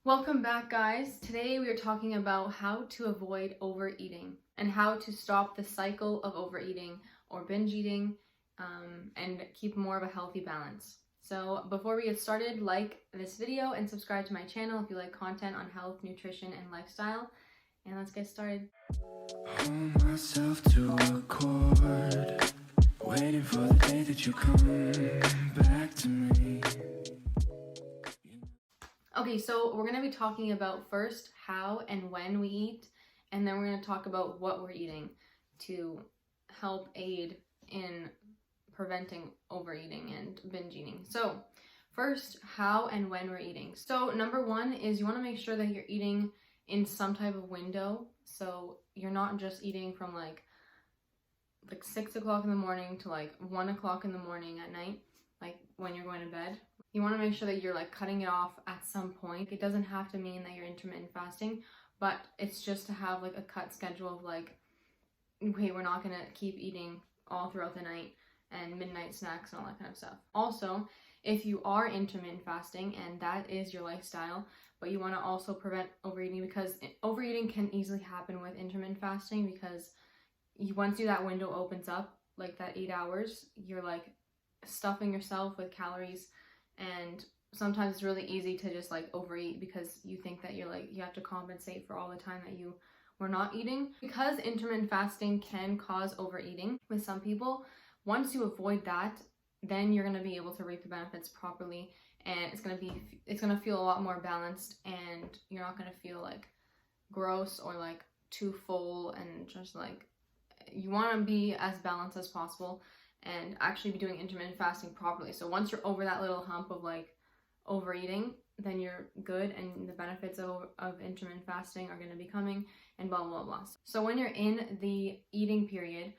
Welcome back, guys. Today we are talking about how to avoid overeating and how to stop the cycle of overeating or binge eating and keep more of a healthy balance. So before we get started, like this video and subscribe to my channel if you like content on health, nutrition, and lifestyle. And let's get started. Hold myself to a chord, waiting for the day that you come back to me. Okay, so we're going to be talking about first how and when we eat, and then we're going to talk about what we're eating to help aid in preventing overeating and binge eating. So first, how and when we're eating. So number one is you want to make sure that you're eating in some type of window. So you're not just eating from like 6 o'clock in the morning to like 1 o'clock in the morning at night, like when you're going to bed. You want to make sure that you're like cutting it off at some point. It doesn't have to mean that you're intermittent fasting, but it's just to have like a cut schedule of like, okay, we're not going to keep eating all throughout the night and midnight snacks and all that kind of stuff. Also, if you are intermittent fasting and that is your lifestyle, but you want to also prevent overeating, because overeating can easily happen with intermittent fasting, because once that window opens up, like that 8 hours, you're like stuffing yourself with calories, and sometimes it's really easy to just like overeat because you think that you're like, you have to compensate for all the time that you were not eating. Because intermittent fasting can cause overeating with some people, once you avoid that, then you're going to be able to reap the benefits properly, and it's going to feel a lot more balanced, and you're not going to feel like gross or like too full, and just like, you want to be as balanced as possible and actually be doing intermittent fasting properly. So once you're over that little hump of like overeating, then you're good, and the benefits of intermittent fasting are going to be coming, and blah, blah, blah. So when you're in the eating period,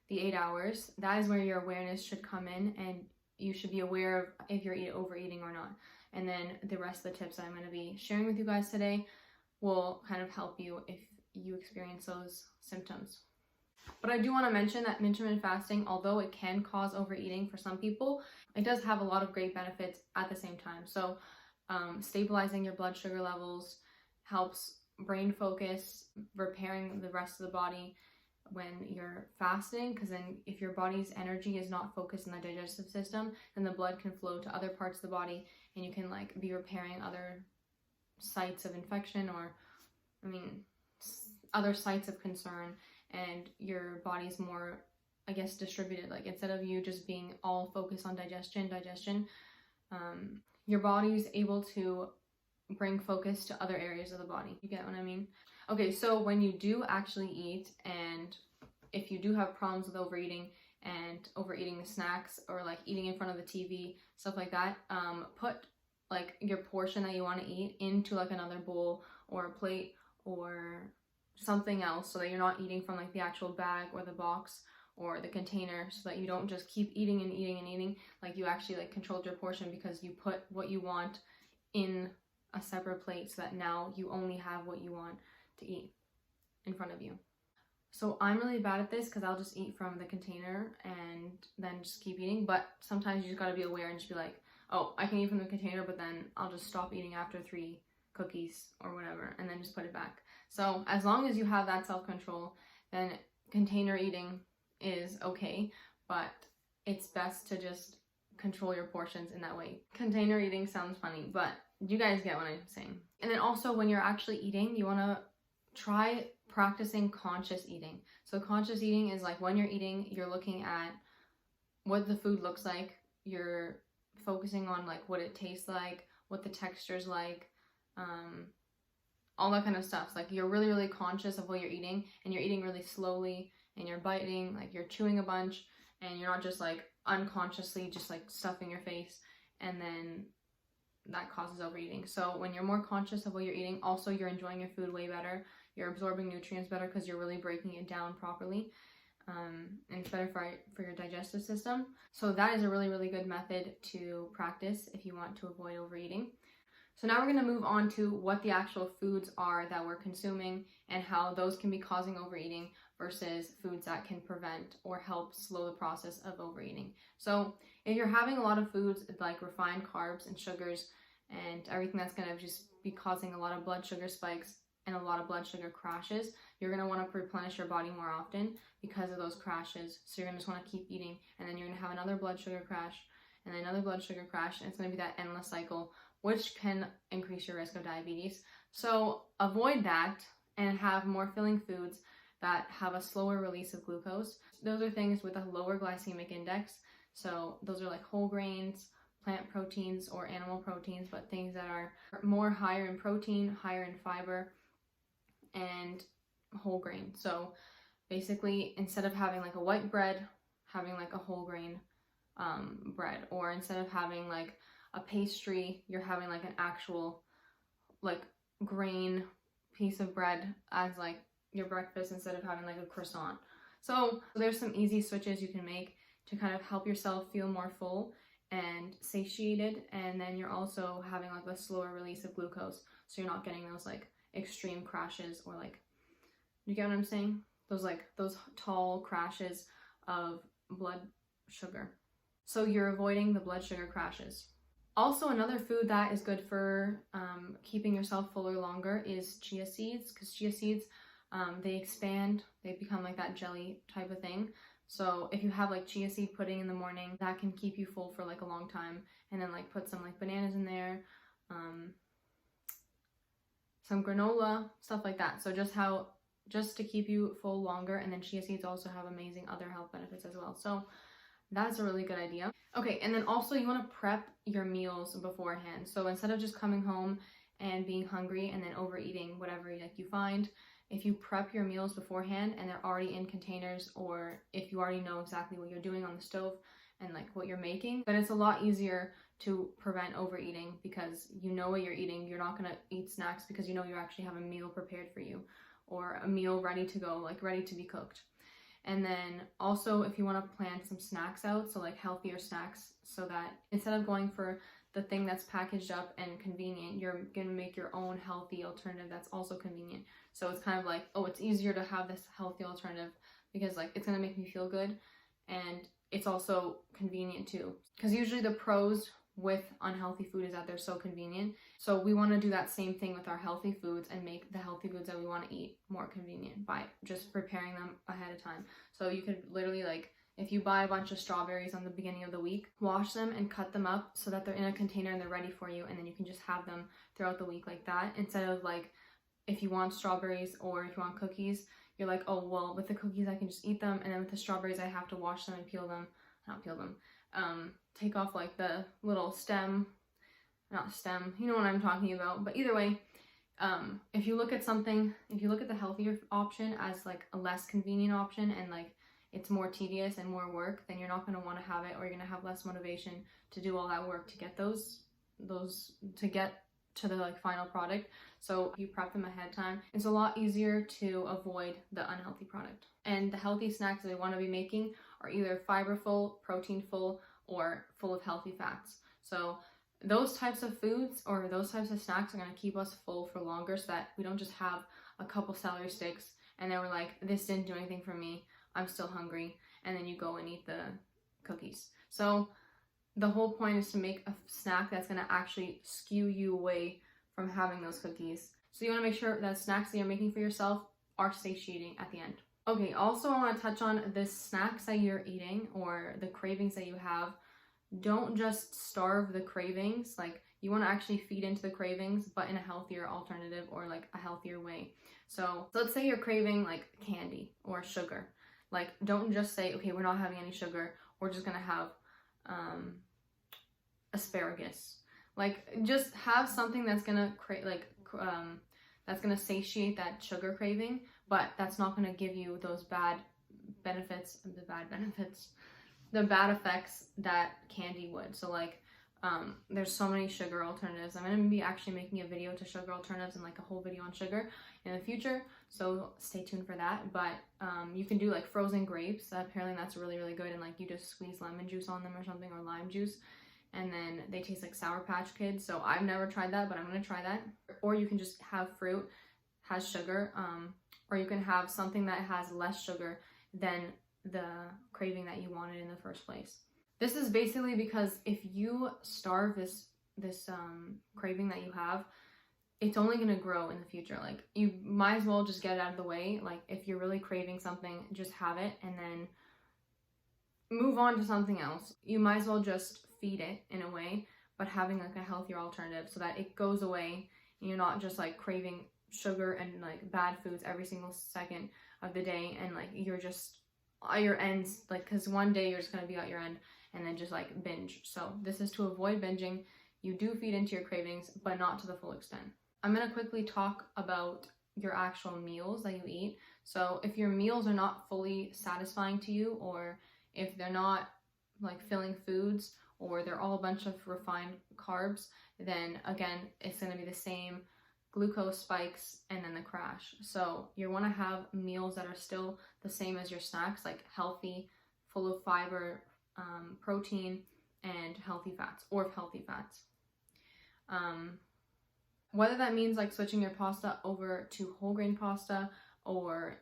the 8 hours, that is where your awareness should come in, and you should be aware of if you're overeating or not. And then the rest of the tips that I'm going to be sharing with you guys today will kind of help you if you experience those symptoms. But I do want to mention that intermittent fasting, although it can cause overeating for some people, it does have a lot of great benefits at the same time. So stabilizing your blood sugar levels, helps brain focus, repairing the rest of the body when you're fasting, because then if your body's energy is not focused in the digestive system, then the blood can flow to other parts of the body, and you can like be repairing other sites of infection, or other sites of concern, and your body's more, I guess, distributed. Like, instead of you just being all focused on digestion, your body's able to bring focus to other areas of the body. You get what I mean? Okay, so when you do actually eat, and if you do have problems with overeating and overeating the snacks, or like eating in front of the TV, stuff like that, put like your portion that you want to eat into like another bowl or a plate or something else, so that you're not eating from like the actual bag or the box or the container, so that you don't just keep eating and eating and eating. Like, you actually like controlled your portion because you put what you want in a separate plate, so that now you only have what you want to eat in front of you. So I'm really bad at this because I'll just eat from the container and then just keep eating, but sometimes you just got to be aware and just be like, oh, I can eat from the container, but then I'll just stop eating after 3 cookies or whatever, and then just put it back. So as long as you have that self-control, then container eating is okay, but it's best to just control your portions in that way. Container eating sounds funny, but you guys get what I'm saying. And then also, when you're actually eating, you want to try practicing conscious eating. So conscious eating is like, when you're eating, you're looking at what the food looks like, you're focusing on like what it tastes like, what the texture's like, all that kind of stuff. So like, you're really, really conscious of what you're eating, and you're eating really slowly, and you're biting, like you're chewing a bunch, and you're not just like unconsciously just like stuffing your face, and then that causes overeating. So when you're more conscious of what you're eating, also you're enjoying your food way better, you're absorbing nutrients better because you're really breaking it down properly, and it's better for your digestive system. So that is a really, really good method to practice if you want to avoid overeating. So now we're going to move on to what the actual foods are that we're consuming, and how those can be causing overeating versus foods that can prevent or help slow the process of overeating. So if you're having a lot of foods like refined carbs and sugars and everything that's going to just be causing a lot of blood sugar spikes and a lot of blood sugar crashes. You're going to want to replenish your body more often because of those crashes. So you're going to just want to keep eating, and then you're going to have another blood sugar crash and then another blood sugar crash, and it's going to be that endless cycle, which can increase your risk of diabetes. So avoid that and have more filling foods that have a slower release of glucose. Those are things with a lower glycemic index. So those are like whole grains, plant proteins, or animal proteins, but things that are more higher in protein, higher in fiber, and whole grain. So basically, instead of having like a white bread, having like a whole grain bread, or instead of having like a pastry, you're having like an actual like grain piece of bread as like your breakfast instead of having like a croissant. So there's some easy switches you can make to kind of help yourself feel more full and satiated, and then you're also having like a slower release of glucose, so you're not getting those like extreme crashes, or like, you get what I'm saying? Those tall crashes of blood sugar. So you're avoiding the blood sugar crashes. Also, another food that is good for keeping yourself fuller longer is chia seeds, because chia seeds, they expand, they become like that jelly type of thing. So if you have like chia seed pudding in the morning, that can keep you full for like a long time. And then like put some like bananas in there, some granola, stuff like that. So just to keep you full longer. And then chia seeds also have amazing other health benefits as well. So that's a really good idea. Okay, and then also you want to prep your meals beforehand. So instead of just coming home and being hungry and then overeating whatever like you find, if you prep your meals beforehand and they're already in containers, or if you already know exactly what you're doing on the stove and like what you're making, then it's a lot easier to prevent overeating, because you know what you're eating. You're not going to eat snacks because you know you actually have a meal prepared for you, or a meal ready to go, like ready to be cooked. And then also, if you want to plan some snacks out, so like healthier snacks, so that instead of going for the thing that's packaged up and convenient, you're going to make your own healthy alternative that's also convenient. So it's kind of like, oh, it's easier to have this healthy alternative because like it's going to make me feel good, and it's also convenient too. Because usually the pros with unhealthy food is that they're so convenient. So we want to do that same thing with our healthy foods and make the healthy foods that we want to eat more convenient by just preparing them ahead of time. So you could literally, like, if you buy a bunch of strawberries on the beginning of the week, wash them and cut them up so that they're in a container and they're ready for you, and then you can just have them throughout the week like that. Instead of like, if you want strawberries or if you want cookies, you're like, oh, well, with the cookies I can just eat them, and then with the strawberries I have to wash them and take off like the little not stem, you know what I'm talking about. But either way, if you look at the healthier option as like a less convenient option, and like it's more tedious and more work, then you're not going to want to have it, or you're going to have less motivation to do all that work to get those to get to the like final product. So if you prep them ahead of time, it's a lot easier to avoid the unhealthy product. And the healthy snacks that we want to be making are either fiberful, protein-full, or full of healthy fats. So those types of foods or those types of snacks are going to keep us full for longer, so that we don't just have a couple celery sticks and then we're like, this didn't do anything for me, I'm still hungry, and then you go and eat the cookies. So the whole point is to make a snack that's going to actually skew you away from having those cookies. So you want to make sure that snacks that you're making for yourself are satiating at the end. Okay, also I want to touch on the snacks that you're eating or the cravings that you have. Don't just starve the cravings. Like, you want to actually feed into the cravings, but in a healthier alternative or like a healthier way. So let's say you're craving like candy or sugar. Like, don't just say, okay, we're not having any sugar, we're just gonna have asparagus. Like, just have something that's gonna that's gonna satiate that sugar craving, but that's not gonna give you those bad effects that candy would. So like, there's so many sugar alternatives. I'm going to be actually making a video to sugar alternatives and like a whole video on sugar in the future, so stay tuned for that. But you can do like frozen grapes. Apparently that's really, really good, and like you just squeeze lemon juice on them or something, or lime juice, and then they taste like Sour Patch Kids. So I've never tried that, but I'm going to try that. Or you can just have fruit, has sugar, or you can have something that has less sugar than the craving that you wanted in the first place. This is basically because if you starve this craving that you have, it's only going to grow in the future. Like, you might as well just get it out of the way. Like, if you're really craving something, just have it and then move on to something else. You might as well just feed it in a way, but having like a healthier alternative so that it goes away and you're not just like craving sugar and like bad foods every single second of the day, and like you're just at your ends, like, because one day you're just going to be at your end and then just like binge. So this is to avoid binging. You do feed into your cravings, but not to the full extent. I'm going to quickly talk about your actual meals that you eat. So if your meals are not fully satisfying to you, or if they're not like filling foods, or they're all a bunch of refined carbs, then again, it's going to be the same glucose spikes and then the crash. So you want to have meals that are still the same as your snacks, like healthy, full of fiber, protein, and healthy fats, or healthy fats. Whether that means like switching your pasta over to whole grain pasta, or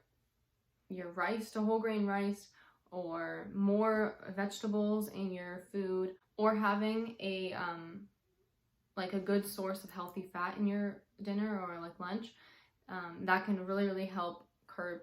your rice to whole grain rice, or more vegetables in your food, or having a like a good source of healthy fat in your dinner or like lunch, that can really help curb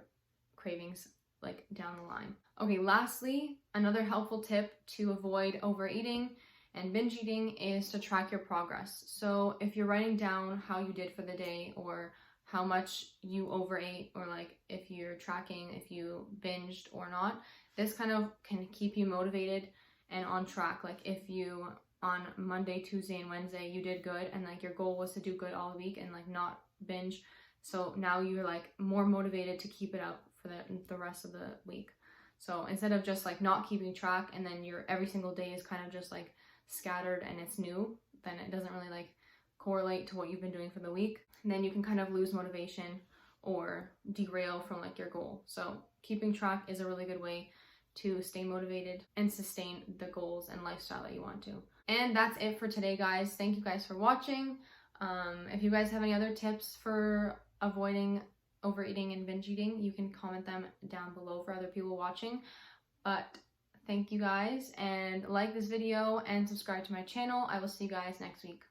cravings like down the line. Okay, lastly, another helpful tip to avoid overeating and binge eating is to track your progress. So if you're writing down how you did for the day, or how much you overate, or like if you're tracking if you binged or not, this kind of can keep you motivated and on track. Like if you on Monday, Tuesday, and Wednesday you did good, and like your goal was to do good all week and like not binge, so now you're like more motivated to keep it up for the rest of the week. So instead of just like not keeping track and then your every single day is kind of just like scattered and it's new, then it doesn't really like correlate to what you've been doing for the week. And then you can kind of lose motivation or derail from like your goal. So keeping track is a really good way to stay motivated and sustain the goals and lifestyle that you want to. And that's it for today, guys. Thank you guys for watching. If you guys have any other tips for avoiding overeating and binge eating, you can comment them down below for other people watching. But thank you guys, and like this video and subscribe to my channel. I will see you guys next week.